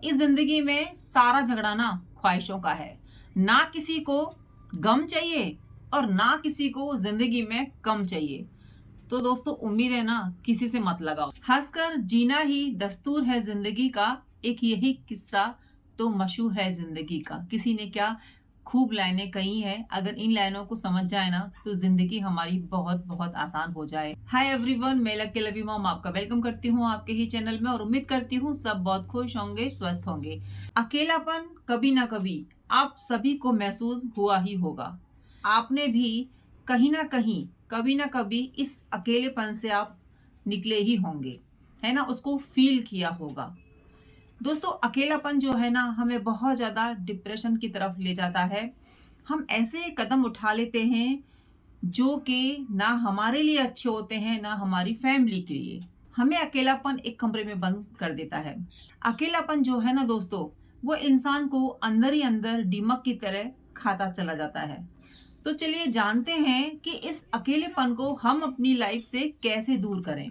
इस जिंदगी में सारा झगड़ा ना ख्वाहिशों का है। ना किसी को गम चाहिए और ना किसी को जिंदगी में कम चाहिए। तो दोस्तों उम्मीद है ना किसी से मत लगाओ। हंसकर जीना ही दस्तूर है जिंदगी का, एक यही किस्सा तो मशहूर है जिंदगी का। किसी ने क्या खूब लाइनें कही हैं। अगर इन लाइनों को समझ जाए ना तो जिंदगी हमारी बहुत बहुत आसान हो जाए। हाय एवरीवन, मैं लकी लवी मॉम आपका वेलकम करती हूँ आपके ही चैनल में और उम्मीद करती हूँ सब बहुत खुश होंगे, स्वस्थ होंगे। अकेलापन कभी ना कभी आप सभी को महसूस हुआ ही होगा। आपने भी कहीं ना कहीं कभी ना कभी इस अकेलेपन से आप निकले ही होंगे, है ना, उसको फील किया होगा। दोस्तों अकेलापन जो है ना हमें बहुत ज़्यादा डिप्रेशन की तरफ ले जाता है। हम ऐसे कदम उठा लेते हैं जो कि ना हमारे लिए अच्छे होते हैं ना हमारी फैमिली के लिए। हमें अकेलापन एक कमरे में बंद कर देता है। अकेलापन जो है ना दोस्तों, वो इंसान को अंदर ही अंदर दीमक की तरह खाता चला जाता है। तो चलिए जानते हैं कि इस अकेलेपन को हम अपनी लाइफ से कैसे दूर करें,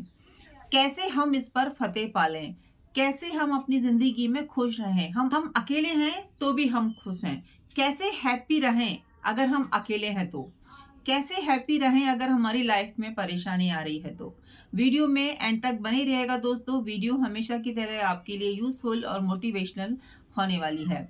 कैसे हम इस पर फतेह पालें, कैसे हम अपनी जिंदगी में खुश रहें। हम अकेले हैं तो भी हम खुश हैं। कैसे हैप्पी रहें अगर हम अकेले हैं तो, कैसे हैप्पी रहें अगर हमारी लाइफ में परेशानी आ रही है तो। वीडियो में एंड तक बने रहेगा दोस्तों। वीडियो हमेशा की तरह आपके लिए यूजफुल और मोटिवेशनल होने वाली है।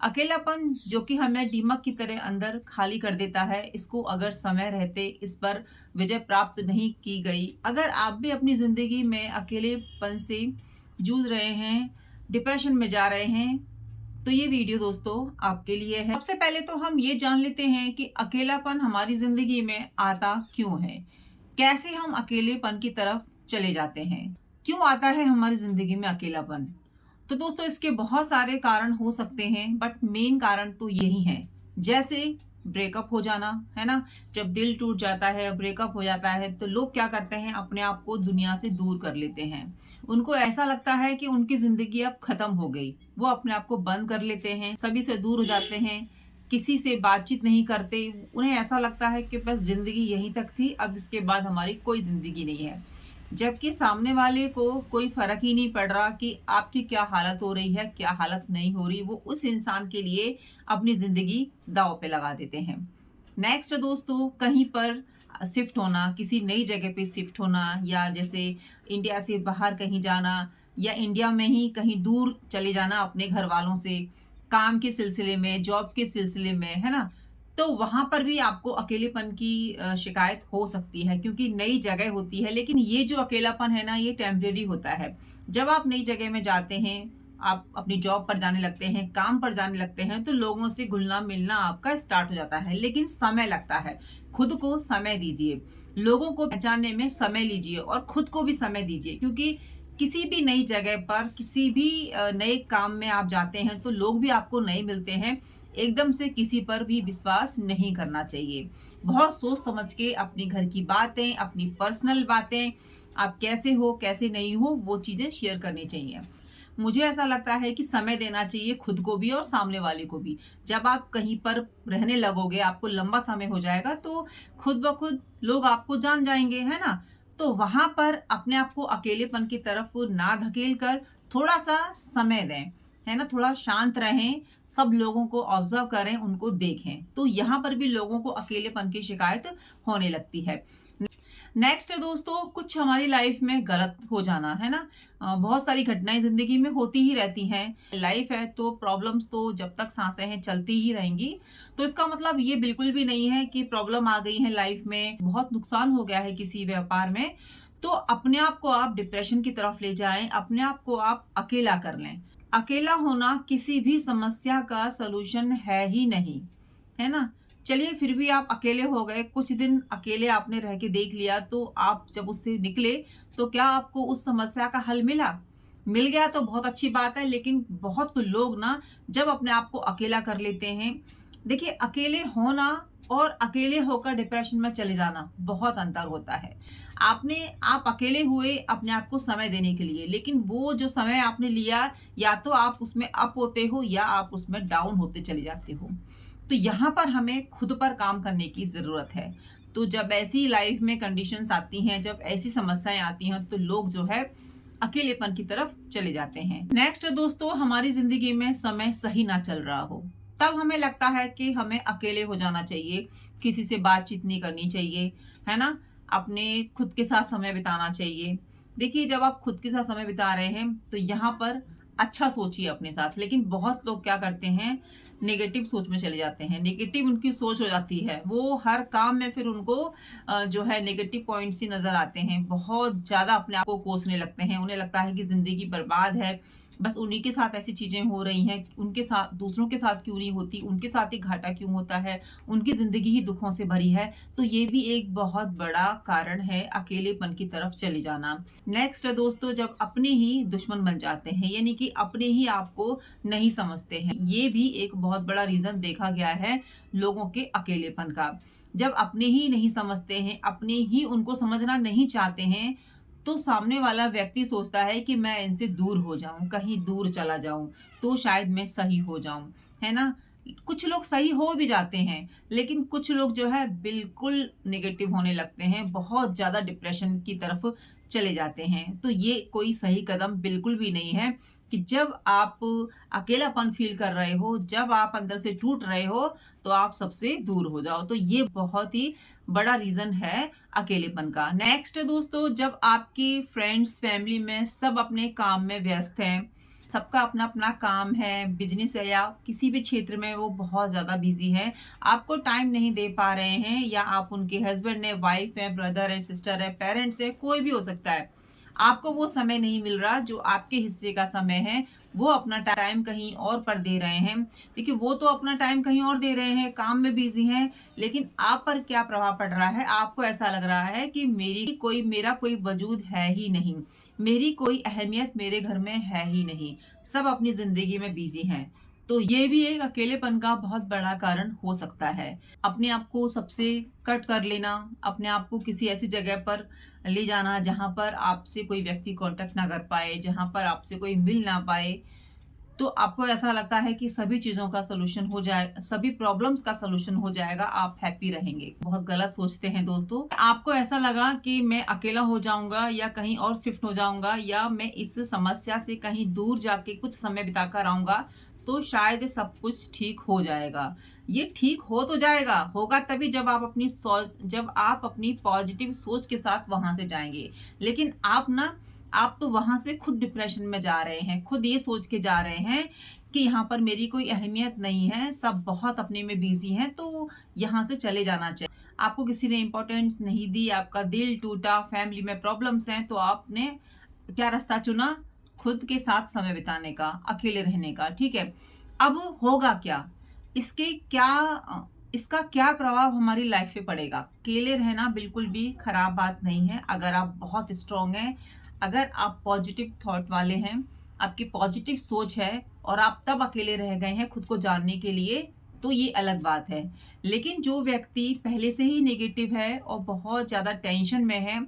अकेलापन जो कि हमें दीमक की तरह अंदर खाली कर देता है, इसको अगर समय रहते इस पर विजय प्राप्त नहीं की गई, अगर आप भी अपनी जिंदगी में अकेलेपन से जूझ रहे हैं, डिप्रेशन में जा रहे हैं, तो ये वीडियो दोस्तों आपके लिए है। सबसे पहले तो हम ये जान लेते हैं कि अकेलापन हमारी जिंदगी में आता क्यों है, कैसे हम अकेलेपन की तरफ चले जाते हैं, क्यों आता है हमारी जिंदगी में अकेलापन। तो दोस्तों इसके बहुत सारे कारण हो सकते हैं, बट मेन कारण तो यही है। जैसे ब्रेकअप हो जाना, है ना। जब दिल टूट जाता है, ब्रेकअप हो जाता है, तो लोग क्या करते हैं, अपने आप को दुनिया से दूर कर लेते हैं। उनको ऐसा लगता है कि उनकी जिंदगी अब खत्म हो गई। वो अपने आप को बंद कर लेते हैं, सभी से दूर हो जाते हैं, किसी से बातचीत नहीं करते। उन्हें ऐसा लगता है कि बस जिंदगी यहीं तक थी, अब इसके बाद हमारी कोई जिंदगी नहीं है। जबकि सामने वाले को कोई फर्क ही नहीं पड़ रहा कि आपकी क्या हालत हो रही है, क्या हालत नहीं हो रही। वो उस इंसान के लिए अपनी जिंदगी दांव पे लगा देते हैं। नेक्स्ट दोस्तों, कहीं पर शिफ्ट होना, किसी नई जगह पे शिफ्ट होना, या जैसे इंडिया से बाहर कहीं जाना, या इंडिया में ही कहीं दूर चले जाना अपने घर वालों से, काम के सिलसिले में, जॉब के सिलसिले में, है ना। तो वहां पर भी आपको अकेलेपन की शिकायत हो सकती है, क्योंकि नई जगह होती है। लेकिन ये जो अकेलापन है ना, ये टेम्परेरी होता है। जब आप नई जगह में जाते हैं, आप अपनी जॉब पर जाने लगते हैं, काम पर जाने लगते हैं, तो लोगों से घुलना मिलना आपका स्टार्ट हो जाता है। लेकिन समय लगता है। खुद को समय दीजिए, लोगों को पहचानने में समय लीजिए और खुद को भी समय दीजिए। क्योंकि किसी भी नई जगह पर, किसी भी नए काम में आप जाते हैं तो लोग भी आपको नए मिलते हैं। एकदम से किसी पर भी विश्वास नहीं करना चाहिए। बहुत सोच समझ के अपनी घर की बातें, अपनी पर्सनल बातें, आप कैसे हो कैसे नहीं हो, वो चीजें शेयर करनी चाहिए। मुझे ऐसा लगता है कि समय देना चाहिए खुद को भी और सामने वाले को भी। जब आप कहीं पर रहने लगोगे, आपको लंबा समय हो जाएगा, तो खुद ब खुद लोग आपको जान जाएंगे, है ना। तो वहां पर अपने आप को अकेलेपन की तरफ ना धकेल कर थोड़ा सा समय दें, है ना। थोड़ा शांत रहें, सब लोगों को ऑब्जर्व करें, उनको देखें। तो यहाँ पर भी लोगों को अकेलेपन की शिकायत होने लगती है। नेक्स्ट है दोस्तों, कुछ हमारी लाइफ में गलत हो जाना, है ना। बहुत सारी घटनाएं जिंदगी में होती ही रहती हैं। लाइफ है तो प्रॉब्लम्स तो जब तक सांसें हैं चलती ही रहेंगी। तो इसका मतलब ये बिल्कुल भी नहीं है कि प्रॉब्लम आ गई है लाइफ में, बहुत नुकसान हो गया है किसी व्यापार में, तो अपने आप को आप डिप्रेशन की तरफ ले जाएं, अपने आप को आप अकेला कर लें। अकेला होना किसी भी समस्या का सलूशन है ही नहीं, है ना। चलिए फिर भी आप अकेले हो गए, कुछ दिन अकेले आपने रह के देख लिया, तो आप जब उससे निकले तो क्या आपको उस समस्या का हल मिला? मिल गया तो बहुत अच्छी बात है। लेकिन बहुत लोग ना जब अपने आप को अकेला कर लेते हैं, देखिए अकेले होना और अकेले होकर डिप्रेशन में चले जाना बहुत अंतर होता है। आप अकेले हुए अपने आप को समय देने के लिए, लेकिन वो जो समय आपने लिया, या तो आप उसमें अप होते हो या आप उसमें डाउन होते चले जाते हो। तो यहाँ पर हमें खुद पर काम करने की जरूरत है। तो जब ऐसी लाइफ में कंडीशंस आती हैं, जब ऐसी समस्याएं आती हैं, तो लोग जो है अकेलेपन की तरफ चले जाते हैं। नेक्स्ट दोस्तों, हमारी जिंदगी में समय सही ना चल रहा हो, तब हमें लगता है कि हमें अकेले हो जाना चाहिए, किसी से बातचीत नहीं करनी चाहिए, है ना, अपने खुद के साथ समय बिताना चाहिए। देखिए, जब आप खुद के साथ समय बिता रहे हैं तो यहाँ पर अच्छा सोचिए अपने साथ। लेकिन बहुत लोग क्या करते हैं, नेगेटिव सोच में चले जाते हैं, नेगेटिव उनकी सोच हो जाती है, वो हर काम में फिर उनको जो है नेगेटिव पॉइंट्स ही नजर आते हैं, बहुत ज्यादा अपने आप को कोसने लगते हैं, उन्हें लगता है कि जिंदगी बर्बाद है, बस उन्हीं के साथ ऐसी चीजें हो रही हैं, उनके साथ, दूसरों के साथ क्यों नहीं होती, उनके साथ ही घाटा क्यों होता है, उनकी जिंदगी ही दुखों से भरी है। तो ये भी एक बहुत बड़ा कारण है अकेलेपन की तरफ चले जाना। नेक्स्ट है दोस्तों, जब अपने ही दुश्मन बन जाते हैं, यानी कि अपने ही आपको नहीं समझते हैं, ये भी एक बहुत बड़ा रीजन देखा गया है लोगों के अकेलेपन का। जब अपने ही नहीं समझते हैं, अपने ही उनको समझना नहीं चाहते हैं, तो सामने वाला व्यक्ति सोचता है कि मैं इनसे दूर हो जाऊं, कहीं दूर चला जाऊं, तो शायद मैं सही हो जाऊं, है ना। कुछ लोग सही हो भी जाते हैं, लेकिन कुछ लोग जो है बिल्कुल नेगेटिव होने लगते हैं, बहुत ज्यादा डिप्रेशन की तरफ चले जाते हैं। तो ये कोई सही कदम बिल्कुल भी नहीं है कि जब आप अकेलापन फील कर रहे हो, जब आप अंदर से टूट रहे हो, तो आप सबसे दूर हो जाओ। तो ये बहुत ही बड़ा रीजन है अकेलेपन का। नेक्स्ट दोस्तों, जब आपकी फ्रेंड्स, फैमिली में सब अपने काम में व्यस्त हैं, सबका अपना अपना काम है, बिजनेस है या किसी भी क्षेत्र में वो बहुत ज्यादा बिजी है, आपको टाइम नहीं दे पा रहे हैं, या आप उनके हस्बैंड है, वाइफ है, ब्रदर है, सिस्टर है, पेरेंट्स है, कोई भी हो सकता है, आपको वो समय नहीं मिल रहा जो आपके हिस्से का समय है, वो अपना टाइम कहीं और पर दे रहे हैं। देखिए, वो तो अपना टाइम कहीं और दे रहे हैं, काम में बिजी हैं, लेकिन आप पर क्या प्रभाव पड़ रहा है, आपको ऐसा लग रहा है कि मेरा कोई वजूद है ही नहीं, मेरी कोई अहमियत मेरे घर में है ही नहीं, सब अपनी जिंदगी में बिजी हैं। तो ये भी एक अकेलेपन का बहुत बड़ा कारण हो सकता है। अपने आप को सबसे कट कर लेना, अपने आप को किसी ऐसी जगह पर ले जाना जहां पर आपसे कोई व्यक्ति कांटेक्ट ना कर पाए, जहां पर आपसे कोई मिल ना पाए, तो आपको ऐसा लगता है कि सभी चीजों का सोल्यूशन हो जाए, सभी प्रॉब्लम्स का सोल्यूशन हो जाएगा, आप हैप्पी रहेंगे। बहुत गलत सोचते हैं दोस्तों। आपको ऐसा लगा कि मैं अकेला हो जाऊंगा या कहीं और शिफ्ट हो जाऊंगा, या मैं इस समस्या से कहीं दूर जाके कुछ समय बिताकर आऊंगा, तो शायद सब कुछ ठीक हो जाएगा। ये ठीक हो तो जाएगा, होगा तभी जब आप अपनी पॉजिटिव सोच के साथ वहां से जाएंगे। लेकिन आप तो वहां से खुद डिप्रेशन में जा रहे हैं, खुद ये सोच के जा रहे हैं कि यहाँ पर मेरी कोई अहमियत नहीं है, सब बहुत अपने में बिजी हैं, तो यहाँ से चले जाना चाहिए। आपको किसी ने इंपॉर्टेंस नहीं दी, आपका दिल टूटा, फैमिली में प्रॉब्लम्स हैं, तो आपने क्या रास्ता चुना, खुद के साथ समय बिताने का, अकेले रहने का। ठीक है, अब होगा क्या, इसका क्या प्रभाव हमारी लाइफ पे पड़ेगा। अकेले रहना बिल्कुल भी खराब बात नहीं है, अगर आप बहुत स्ट्रांग हैं, अगर आप पॉजिटिव थॉट वाले हैं, आपकी पॉजिटिव सोच है, और आप तब अकेले रह गए हैं खुद को जानने के लिए, तो ये अलग बात है। लेकिन जो व्यक्ति पहले से ही नेगेटिव है और बहुत ज्यादा टेंशन में है,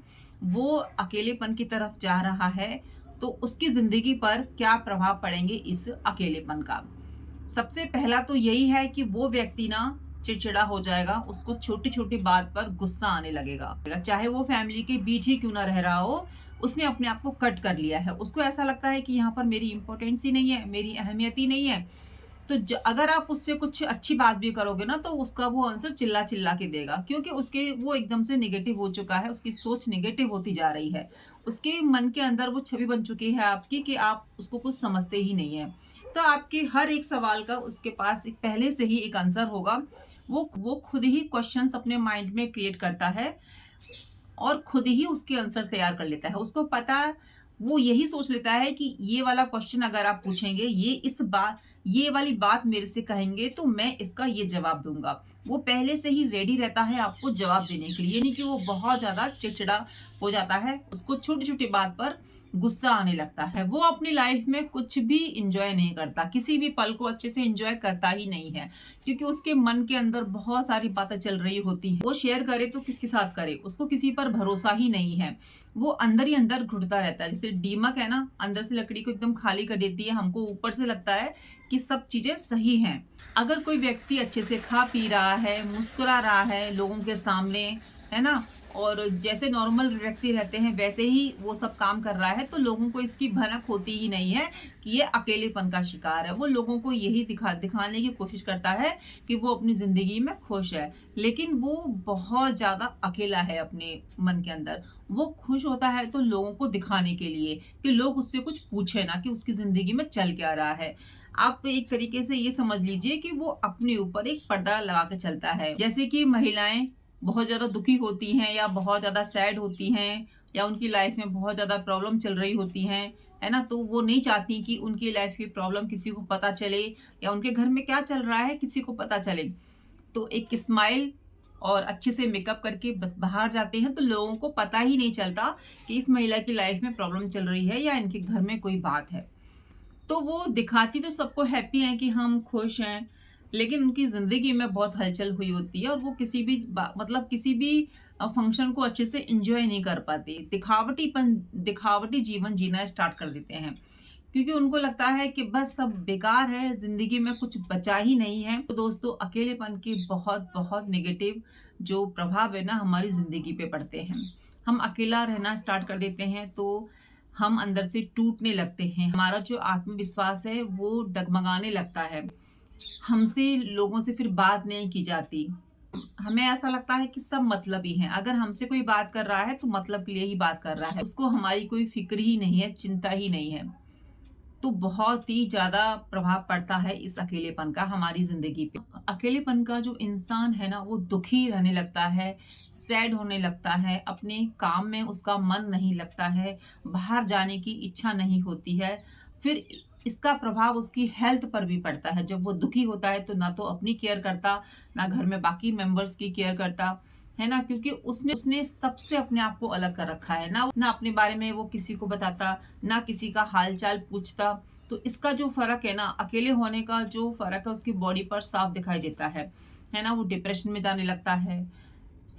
वो अकेलेपन की तरफ जा रहा है, तो उसकी जिंदगी पर क्या प्रभाव पड़ेंगे इस अकेलेपन का। सबसे पहला तो यही है कि वो व्यक्ति ना चिड़चिड़ा हो जाएगा, उसको छोटी छोटी बात पर गुस्सा आने लगेगा, चाहे वो फैमिली के बीच ही क्यों ना रह रहा हो, उसने अपने आप को कट कर लिया है, उसको ऐसा लगता है कि यहाँ पर मेरी इंपॉर्टेंस ही नहीं है, मेरी अहमियत ही नहीं है। तो अगर आप उससे कुछ अच्छी बात भी करोगे ना, तो उसका वो आंसर चिल्ला चिल्ला के देगा, क्योंकि उसके वो एकदम से नेगेटिव हो चुका है, उसकी सोच नेगेटिव होती जा रही है, उसके मन के अंदर वो छवि बन चुकी है आपकी कि आप उसको कुछ समझते ही नहीं है। तो आपके हर एक सवाल का उसके पास पहले से ही एक आंसर होगा, वो खुद ही क्वेश्चंस अपने माइंड में क्रिएट करता है और खुद ही उसके आंसर तैयार कर लेता है। उसको पता, वो यही सोच लेता है कि ये वाला क्वेश्चन अगर आप पूछेंगे, ये वाली बात मेरे से कहेंगे, तो मैं इसका ये जवाब दूंगा। वो पहले से ही रेडी रहता है आपको जवाब देने के लिए, यानी कि वो बहुत ज्यादा चिड़चिड़ा हो जाता है, उसको छोटी छोटी बात पर गुस्सा आने लगता है, वो अपनी लाइफ में कुछ भी इंजॉय नहीं करता, किसी भी पल को अच्छे से इंजॉय करता ही नहीं है, क्योंकि उसके मन के अंदर बहुत सारी बातें चल रही होती हैं। वो शेयर करे तो किसके साथ करे, उसको किसी पर भरोसा ही नहीं है, वो अंदर ही अंदर घुटता रहता है, जैसे दीमक है ना, अंदर से लकड़ी को एकदम खाली कर देती है, हमको ऊपर से लगता है कि सब चीजें सही हैं। अगर कोई व्यक्ति अच्छे से खा पी रहा है, मुस्कुरा रहा है लोगों के सामने, है ना, और जैसे नॉर्मल व्यक्ति रहते हैं वैसे ही वो सब काम कर रहा है, तो लोगों को इसकी भनक होती ही नहीं है कि ये अकेलेपन का शिकार है। वो लोगों को यही दिखाने की कोशिश करता है कि वो अपनी ज़िंदगी में खुश है, लेकिन वो बहुत ज़्यादा अकेला है अपने मन के अंदर। वो खुश होता है तो लोगों को दिखाने के लिए कि लोग उससे कुछ पूछे ना कि उसकी ज़िंदगी में चल क्या रहा है। आप एक तरीके से ये समझ लीजिए कि वो अपने ऊपर एक पर्दा लगा के चलता है। जैसे कि महिलाएँ बहुत ज़्यादा दुखी होती हैं या बहुत ज़्यादा सैड होती हैं या उनकी लाइफ में बहुत ज़्यादा प्रॉब्लम चल रही होती हैं, है ना? तो वो नहीं चाहती कि उनकी लाइफ की प्रॉब्लम किसी को पता चले या उनके घर में क्या चल रहा है किसी को पता चले। तो एक स्माइल और अच्छे से मेकअप करके बस बाहर जाते हैं तो लोगों को पता ही नहीं चलता कि इस महिला की लाइफ में प्रॉब्लम चल रही है या इनके घर में कोई बात है। तो वो दिखाती तो सबको हैप्पी हैं कि हम खुश हैं, लेकिन उनकी ज़िंदगी में बहुत हलचल हुई होती है और वो किसी भी मतलब किसी भी फंक्शन को अच्छे से एंजॉय नहीं कर पाते। दिखावटी जीवन जीना स्टार्ट कर देते हैं, क्योंकि उनको लगता है कि बस सब बेकार है, ज़िंदगी में कुछ बचा ही नहीं है। तो दोस्तों, अकेलेपन के बहुत-बहुत नेगेटिव जो प्रभाव है ना हमारी ज़िंदगी पे पड़ते हैं। हम अकेला रहना स्टार्ट कर देते हैं तो हम अंदर से टूटने लगते हैं। हमारा जो आत्मविश्वास है वो डगमगाने लगता है। हमसे लोगों से फिर बात नहीं की जाती। हमें ऐसा लगता है कि सब मतलबी हैं। अगर हमसे कोई बात कर रहा है तो मतलब के लिए ही बात कर रहा है। उसको हमारी कोई फ़िक्र ही नहीं है, चिंता ही नहीं है। तो बहुत ही ज़्यादा प्रभाव पड़ता है इस अकेलेपन का हमारी ज़िंदगी पे। अकेलेपन का जो इंसान है ना वो दुखी रहने लगता है, सैड होने लगता है, अपने काम में उसका मन नहीं लगता है, बाहर जाने की इच्छा नहीं होती है। फिर इसका प्रभाव उसकी हेल्थ पर भी पड़ता है। जब वो दुखी होता है तो ना तो अपनी केयर करता, ना घर में बाकी मेंबर्स की केयर करता, है ना? क्योंकि उसने उसने सबसे अपने आप को अलग कर रखा है। ना अपने बारे में वो किसी को बताता, ना किसी का हाल-चाल पूछता। तो इसका जो फ़र्क है ना, अकेले होने का जो फ़र्क है उसकी बॉडी पर साफ दिखाई देता है ना? वो डिप्रेशन में जाने लगता है,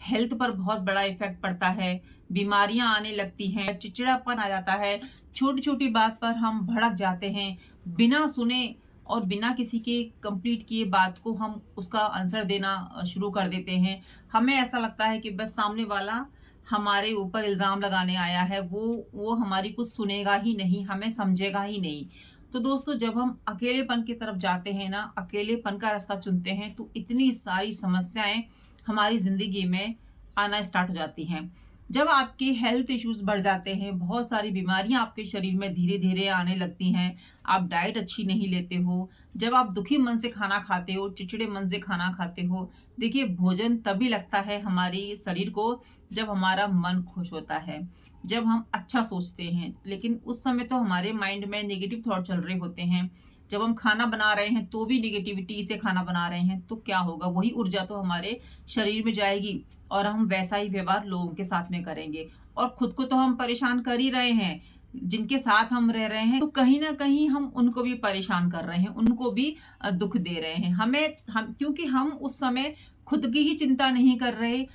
हेल्थ पर बहुत बड़ा इफ़ेक्ट पड़ता है, बीमारियाँ आने लगती हैं, चिड़चिड़ापन आ जाता है, छोटी-छोटी बात पर हम भड़क जाते हैं, बिना सुने और बिना किसी के कंप्लीट किए बात को हम उसका आंसर देना शुरू कर देते हैं। हमें ऐसा लगता है कि बस सामने वाला हमारे ऊपर इल्ज़ाम लगाने आया है, वो हमारी कुछ सुनेगा ही नहीं, हमें समझेगा ही नहीं। तो दोस्तों, जब हम अकेलेपन की तरफ जाते हैं ना, अकेलेपन का रास्ता चुनते हैं, तो इतनी सारी समस्याएँ हमारी ज़िंदगी में आना स्टार्ट हो जाती हैं। जब आपके हेल्थ इश्यूज़ बढ़ जाते हैं, बहुत सारी बीमारियाँ आपके शरीर में धीरे-धीरे आने लगती हैं, आप डाइट अच्छी नहीं लेते हो, जब आप दुखी मन से खाना खाते हो, चिड़चिड़े मन से खाना खाते हो, देखिए भोजन तभी लगता है हमारी शरीर को जब हमारा मन खुश होता है, जब हम अच्छा सोचते हैं। लेकिन उस समय तो हमारे माइंड में नेगेटिव थॉट चल रहे होते हैं। जब हम खाना बना रहे हैं तो भी नेगेटिविटी से खाना बना रहे हैं, तो क्या होगा? वही ऊर्जा तो हमारे शरीर में जाएगी और हम वैसा ही व्यवहार लोगों के साथ में करेंगे और खुद को तो हम परेशान कर ही रहे हैं। जिनके साथ हम रह रहे हैं तो कहीं न कहीं हम उनको भी परेशान कर रहे हैं, उनको भी दुःख दे रहे हैं। क्योंकि हम उस समय खुद की ही चिंता नहीं कर रहे,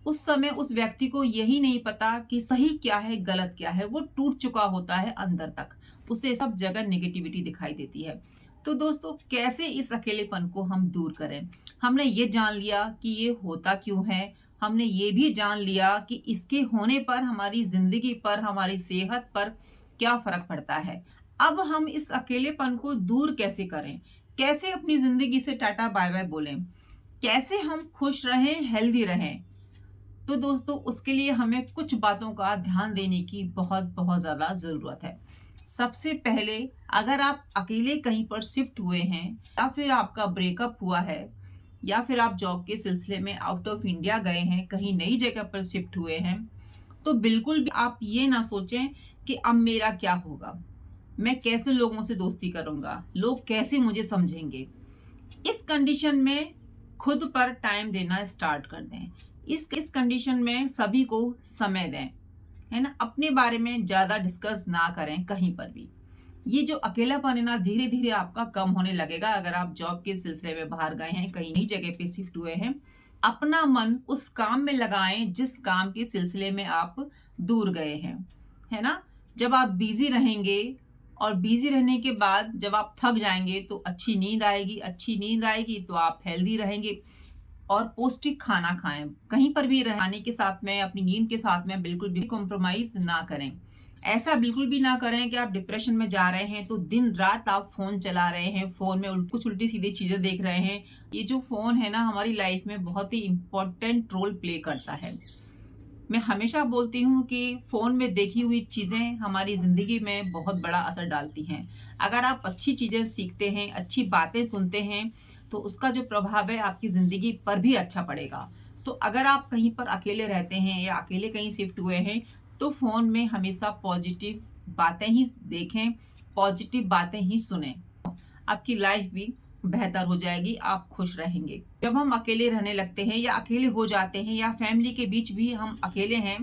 उस समय उस व्यक्ति को यही नहीं पता कि सही क्या है, गलत क्या है। वो टूट चुका होता है अंदर तक। उसे सब जगह नेगेटिविटी दिखाई देती है। तो दोस्तों, कैसे इस अकेलेपन को हम दूर करें? हमने ये जान लिया कि ये होता क्यों है। हमने ये भी जान लिया कि इसके होने पर हमारी ज़िंदगी पर, हमारी सेहत पर क्या फ़र्क पड़ता है। अब हम इस अकेलेपन को दूर कैसे करें? कैसे अपनी ज़िंदगी से टाटा बाय-बाय बोलें? कैसे हम खुश रहें, हेल्दी रहें? तो दोस्तों, उसके लिए हमें कुछ बातों का ध्यान देने की बहुत ज़्यादा ज़रूरत है। सबसे पहले, अगर आप अकेले कहीं पर शिफ्ट हुए हैं या फिर आपका ब्रेकअप हुआ है या फिर आप जॉब के सिलसिले में आउट ऑफ इंडिया गए हैं, कहीं नई जगह पर शिफ्ट हुए हैं, तो बिल्कुल भी आप ये ना सोचें कि अब मेरा क्या होगा? मैं कैसे लोगों से दोस्ती करूँगा? लोग कैसे मुझे समझेंगे? इस कंडीशन में खुद पर टाइम देना स्टार्ट कर दें। इस कंडीशन में सभी को समय दें, है ना? अपने बारे में ज़्यादा डिस्कस ना करें कहीं पर भी। ये जो अकेलापन है ना, धीरे-धीरे आपका कम होने लगेगा अगर आप जॉब के सिलसिले में बाहर गए हैं, कहीं नई जगह पे शिफ्ट हुए हैं। अपना मन उस काम में लगाएँ जिस काम के सिलसिले में आप दूर गए हैं, है ना? जब आप बिज़ी रहेंगे और बिज़ी रहने के बाद जब आप थक जाएँगे तो अच्छी नींद आएगी तो आप हेल्दी रहेंगे। और पौष्टिक खाना खाएं। कहीं पर भी रहने के साथ में, अपनी नींद के साथ में बिल्कुल भी कॉम्प्रोमाइज ना करें। ऐसा बिल्कुल भी ना करें कि आप डिप्रेशन में जा रहे हैं तो दिन रात आप फोन चला रहे हैं, फोन में कुछ उल्टी सीधी चीजें देख रहे हैं। ये जो फोन है ना, हमारी लाइफ में बहुत ही इंपॉर्टेंट रोल प्ले करता है। मैं हमेशा बोलती हूँ कि फ़ोन में देखी हुई चीज़ें हमारी ज़िंदगी में बहुत बड़ा असर डालती हैं। अगर आप अच्छी चीज़ें सीखते हैं, अच्छी बातें सुनते हैं, तो उसका जो प्रभाव है आपकी ज़िंदगी पर भी अच्छा पड़ेगा। तो अगर आप कहीं पर अकेले रहते हैं या अकेले कहीं शिफ्ट हुए हैं, तो फ़ोन में हमेशा पॉजिटिव बातें ही देखें, पॉजिटिव बातें ही सुनें। आपकी लाइफ भी बेहतर हो जाएगी, आप खुश रहेंगे। जब हम अकेले रहने लगते हैं या अकेले हो जाते हैं या फैमिली के बीच भी हम अकेले हैं,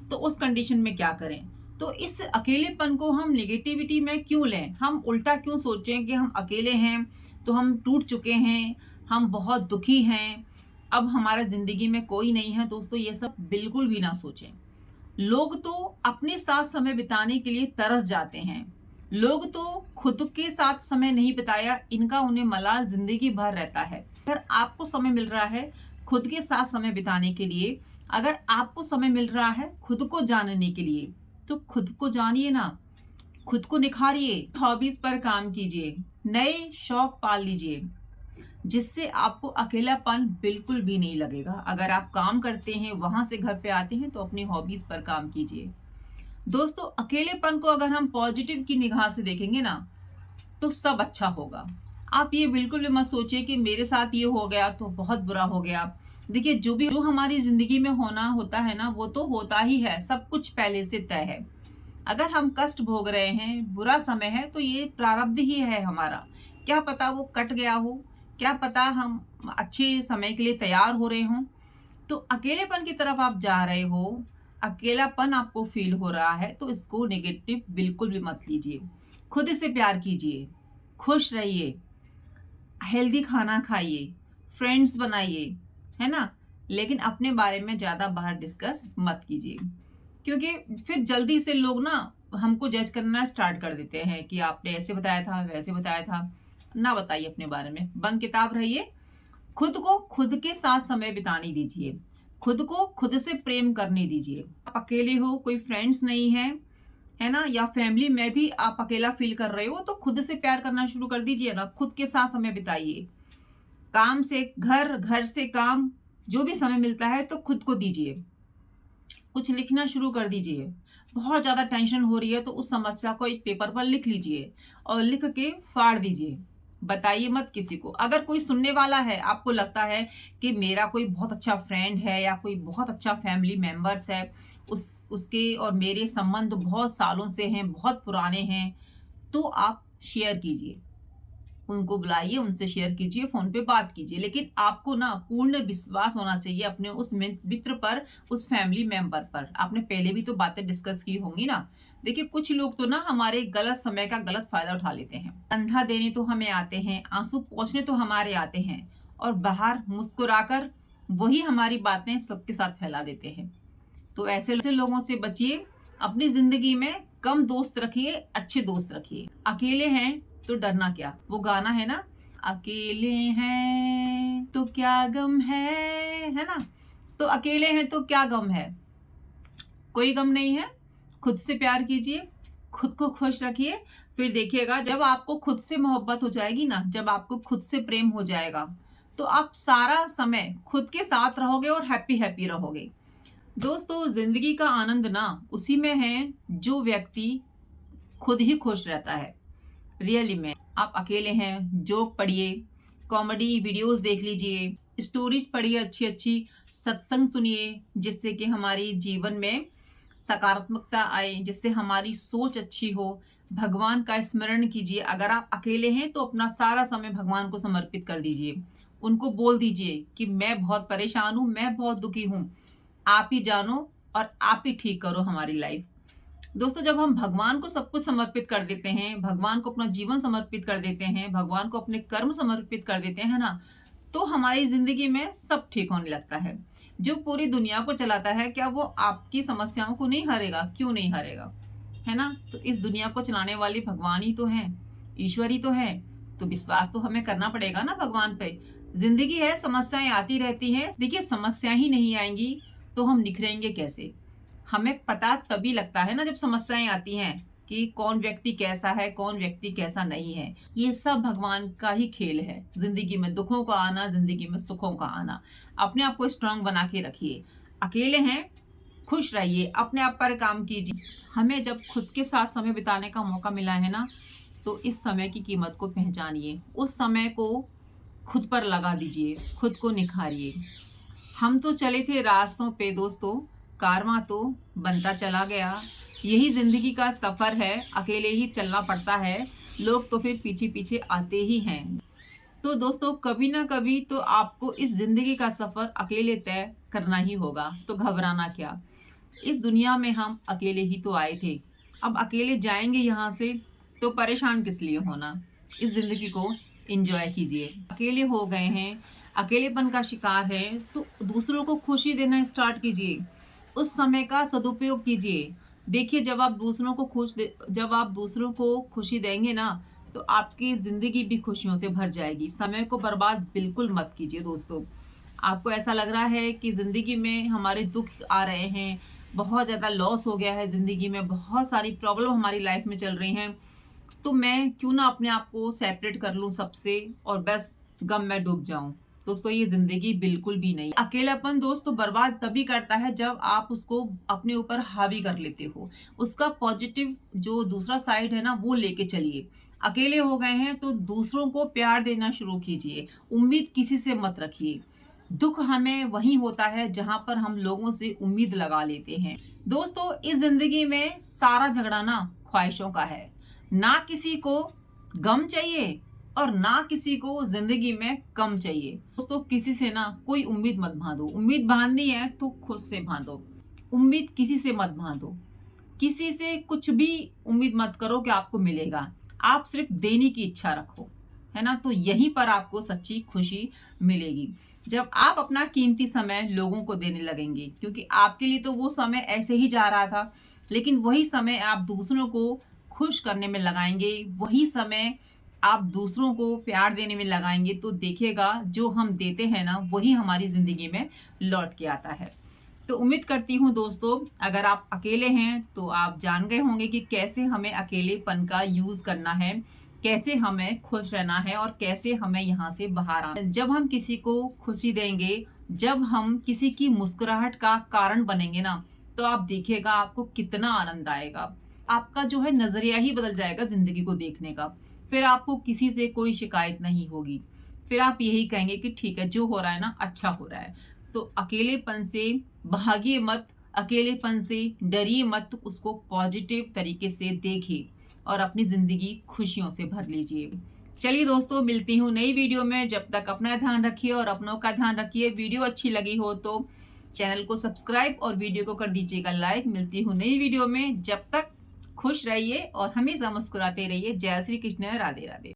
तो उस कंडीशन में क्या करें? तो इस अकेलेपन को हम नेगेटिविटी में क्यों लें? हम उल्टा क्यों सोचें कि हम अकेले हैं, तो हम टूट चुके हैं, हम बहुत दुखी हैं, अब हमारा ज़िंदगी में कोई नहीं है। दोस्तों, ये सब बिल्कुल भी ना सोचें। लोग तो अपने साथ समय बिताने के लिए तरस जाते हैं। लोग तो खुद के साथ समय नहीं बिताया, इनका उन्हें मलाल जिंदगी भर रहता है। अगर आपको समय मिल रहा है खुद के साथ समय बिताने के लिए, अगर आपको समय मिल रहा है खुद को जानने के लिए, तो खुद को जानिए ना, खुद को निखारिए, हॉबीज पर काम कीजिए, नए शौक पाल लीजिए, जिससे आपको अकेलापन बिल्कुल भी नहीं लगेगा। अगर आप काम करते हैं, वहां से घर पे आते हैं, तो अपनी हॉबीज पर काम कीजिए। दोस्तों, अकेलेपन को अगर हम पॉजिटिव की निगाह से देखेंगे ना, तो सब अच्छा होगा। आप ये बिल्कुल भी मत सोचिए कि मेरे साथ ये हो गया तो बहुत बुरा हो गया। देखिए, जो हमारी जिंदगी में होना होता है ना, वो तो होता ही है, सब कुछ पहले से तय है। अगर हम कष्ट भोग रहे हैं, बुरा समय है, तो ये प्रारब्ध ही है हमारा। क्या पता वो कट गया हो, क्या पता हम अच्छे समय के लिए तैयार हो रहे हों। तो अकेलेपन की तरफ आप जा रहे हो, अकेलापन आपको फील हो रहा है, तो इसको नेगेटिव बिल्कुल भी मत लीजिए। खुद से प्यार कीजिए, खुश रहिए, हेल्दी खाना खाइए, फ्रेंड्स बनाइए, है ना? लेकिन अपने बारे में ज़्यादा बाहर डिस्कस मत कीजिए, क्योंकि फिर जल्दी से लोग ना हमको जज करना स्टार्ट कर देते हैं कि आपने ऐसे बताया था, वैसे बताया था। ना बताइए अपने बारे में, बंद किताब रहिए। खुद को खुद के साथ समय बिताने दीजिए, खुद को खुद से प्रेम करने दीजिए। आप अकेले हो, कोई फ्रेंड्स नहीं है ना, या फैमिली में भी आप अकेला फील कर रहे हो, तो खुद से प्यार करना शुरू कर दीजिए ना, खुद के साथ समय बिताइए। काम से घर, घर से काम, जो भी समय मिलता है तो खुद को दीजिए। कुछ लिखना शुरू कर दीजिए। बहुत ज़्यादा टेंशन हो रही है तो उस समस्या को एक पेपर पर लिख लीजिए और लिख के फाड़ दीजिए। बताइए मत किसी को। अगर कोई सुनने वाला है, आपको लगता है कि मेरा कोई बहुत अच्छा फ्रेंड है या कोई बहुत अच्छा फैमिली मेंबर्स है, उसके और मेरे संबंध बहुत सालों से हैं, बहुत पुराने हैं, तो आप शेयर कीजिए। उनको बुलाइए, उनसे शेयर कीजिए, फोन पे बात कीजिए। लेकिन आपको ना पूर्ण विश्वास होना चाहिए अपने उस मित्र पर, उस फैमिली मेंबर पर। आपने पहले भी तो बातें डिस्कस की होंगी ना। देखिए, कुछ लोग तो ना हमारे गलत समय का गलत फायदा उठा लेते हैं। कंधा देने तो हमें आते हैं, आंसू पोंछने तो हमारे आते हैं, और बाहर मुस्कुराकर वही हमारी बातें सबके साथ फैला देते हैं। तो ऐसे लोगों से बचिए। अपनी जिंदगी में कम दोस्त रखिए, अच्छे दोस्त रखिए। अकेले हैं तो डरना क्या, वो गाना है ना, अकेले हैं तो क्या गम है ना? तो अकेले हैं तो क्या गम है? कोई गम नहीं है। खुद से प्यार कीजिए, खुद को खुश रखिए। फिर देखिएगा, जब आपको खुद से मोहब्बत हो जाएगी ना, जब आपको खुद से प्रेम हो जाएगा, तो आप सारा समय खुद के साथ रहोगे और हैप्पी हैप्पी रहोगे। दोस्तों, जिंदगी का आनंद ना उसी में है जो व्यक्ति खुद ही खुश रहता है। रियली में आप अकेले हैं, जोक पढ़िए, कॉमेडी वीडियोस देख लीजिए, स्टोरीज पढ़िए, अच्छी अच्छी सत्संग सुनिए, जिससे कि हमारी जीवन में सकारात्मकता आए, जिससे हमारी सोच अच्छी हो। भगवान का स्मरण कीजिए। अगर आप अकेले हैं तो अपना सारा समय भगवान को समर्पित कर दीजिए। उनको बोल दीजिए कि मैं बहुत परेशान हूँ, मैं बहुत दुखी हूँ, आप ही जानो और आप ही ठीक करो हमारी लाइफ। दोस्तों, जब हम भगवान को सब कुछ समर्पित कर देते हैं, भगवान को अपना जीवन समर्पित कर देते हैं, भगवान को अपने कर्म समर्पित कर देते हैं ना, तो हमारी जिंदगी में सब ठीक होने लगता है। जो पूरी दुनिया को चलाता है, क्या वो आपकी समस्याओं को नहीं हरेगा? क्यों नहीं हरेगा, है ना? तो इस दुनिया को चलाने वाले भगवान ही तो हैं, ईश्वर ही तो है। तो विश्वास तो हमें करना पड़ेगा ना भगवान पे। जिंदगी है, समस्याएं आती रहती हैं। देखिए, समस्या ही नहीं आएंगी तो हम निखरेंगे कैसे? हमें पता तभी लगता है ना जब समस्याएं आती हैं कि कौन व्यक्ति कैसा है, कौन व्यक्ति कैसा नहीं है। ये सब भगवान का ही खेल है। जिंदगी में दुखों का आना, जिंदगी में सुखों का आना। अपने आप को स्ट्रांग बना के रखिए। अकेले हैं, खुश रहिए, अपने आप पर काम कीजिए। हमें जब खुद के साथ समय बिताने का मौका मिला है ना, तो इस समय की कीमत को पहचानिए। उस समय को खुद पर लगा दीजिए, खुद को निखारिए। हम तो चले थे रास्तों पे दोस्तों, कारवां तो बनता चला गया। यही जिंदगी का सफर है, अकेले ही चलना पड़ता है। लोग तो फिर पीछे पीछे आते ही हैं। तो दोस्तों, कभी ना कभी तो आपको इस जिंदगी का सफर अकेले तय करना ही होगा। तो घबराना क्या? इस दुनिया में हम अकेले ही तो आए थे, अब अकेले जाएंगे यहाँ से, तो परेशान किस लिए होना। इस जिंदगी को एंजॉय कीजिए। अकेले हो गए हैं, अकेलेपन का शिकार है, तो दूसरों को खुशी देना स्टार्ट कीजिए। उस समय का सदुपयोग कीजिए। देखिए, जब आप दूसरों को खुशी देंगे ना, तो आपकी जिंदगी भी खुशियों से भर जाएगी। समय को बर्बाद बिल्कुल मत कीजिए दोस्तों। आपको ऐसा लग रहा है कि जिंदगी में हमारे दुख आ रहे हैं, बहुत ज़्यादा लॉस हो गया है ज़िंदगी में, बहुत सारी प्रॉब्लम हमारी लाइफ में चल रही हैं, तो मैं क्यों ना अपने आप को सेपरेट कर लूं सबसे और बस गम में डूब जाऊं। दोस्तों, ये जिंदगी बिल्कुल भी नहीं। अकेलापन दोस्तों बर्बाद तभी करता है जब आप उसको अपने ऊपर हावी कर लेते हो। उसका पॉजिटिव जो दूसरा साइड है ना, वो लेके चलिए। अकेले हो गए हैं तो दूसरों को प्यार देना शुरू कीजिए। उम्मीद किसी से मत रखिए। दुख हमें वहीं होता है जहां पर हम लोगों से उम्मीद लगा लेते हैं। दोस्तों, इस जिंदगी में सारा झगड़ा ना ख्वाहिशों का है। ना किसी को गम चाहिए और ना किसी को जिंदगी में कम चाहिए। दोस्तों, किसी से ना कोई उम्मीद मत बांधो। उम्मीद बांधनी है तो खुद से बांधो। उम्मीद किसी से मत बांधो। किसी से कुछ भी उम्मीद मत करो कि आपको मिलेगा। आप सिर्फ देने की इच्छा रखो, है ना, तो यहीं पर आपको सच्ची खुशी मिलेगी। जब आप अपना कीमती समय लोगों को देने लगेंगे, क्योंकि आपके लिए तो वो समय ऐसे ही जा रहा था, लेकिन वही समय आप दूसरों को खुश करने में लगाएंगे, वही समय आप दूसरों को प्यार देने में लगाएंगे, तो देखिएगा जो हम देते हैं ना, वही हमारी जिंदगी में लौट के आता है। तो उम्मीद करती हूँ दोस्तों, अगर आप अकेले हैं तो आप जान गए होंगे कि कैसे हमें अकेलेपन का यूज करना है, कैसे हमें खुश रहना है और कैसे हमें यहाँ से बाहर आना। जब हम किसी को खुशी देंगे, जब हम किसी की मुस्कुराहट का कारण बनेंगे ना, तो आप देखिएगा आपको कितना आनंद आएगा। आपका जो है नजरिया ही बदल जाएगा जिंदगी को देखने का। फिर आपको किसी से कोई शिकायत नहीं होगी। फिर आप यही कहेंगे कि ठीक है, जो हो रहा है ना अच्छा हो रहा है। तो अकेलेपन से भागिए मत, अकेलेपन से डरिए मत, उसको पॉजिटिव तरीके से देखिए और अपनी जिंदगी खुशियों से भर लीजिए। चलिए दोस्तों, मिलती हूँ नई वीडियो में। जब तक अपना ध्यान रखिए और अपनों का ध्यान रखिए। वीडियो अच्छी लगी हो तो चैनल को सब्सक्राइब और वीडियो को कर दीजिएगा लाइक। मिलती हूँ नई वीडियो में। जब तक खुश रहिए और हमेशा मुस्कुराते रहिए। जय श्री कृष्ण, राधे राधे।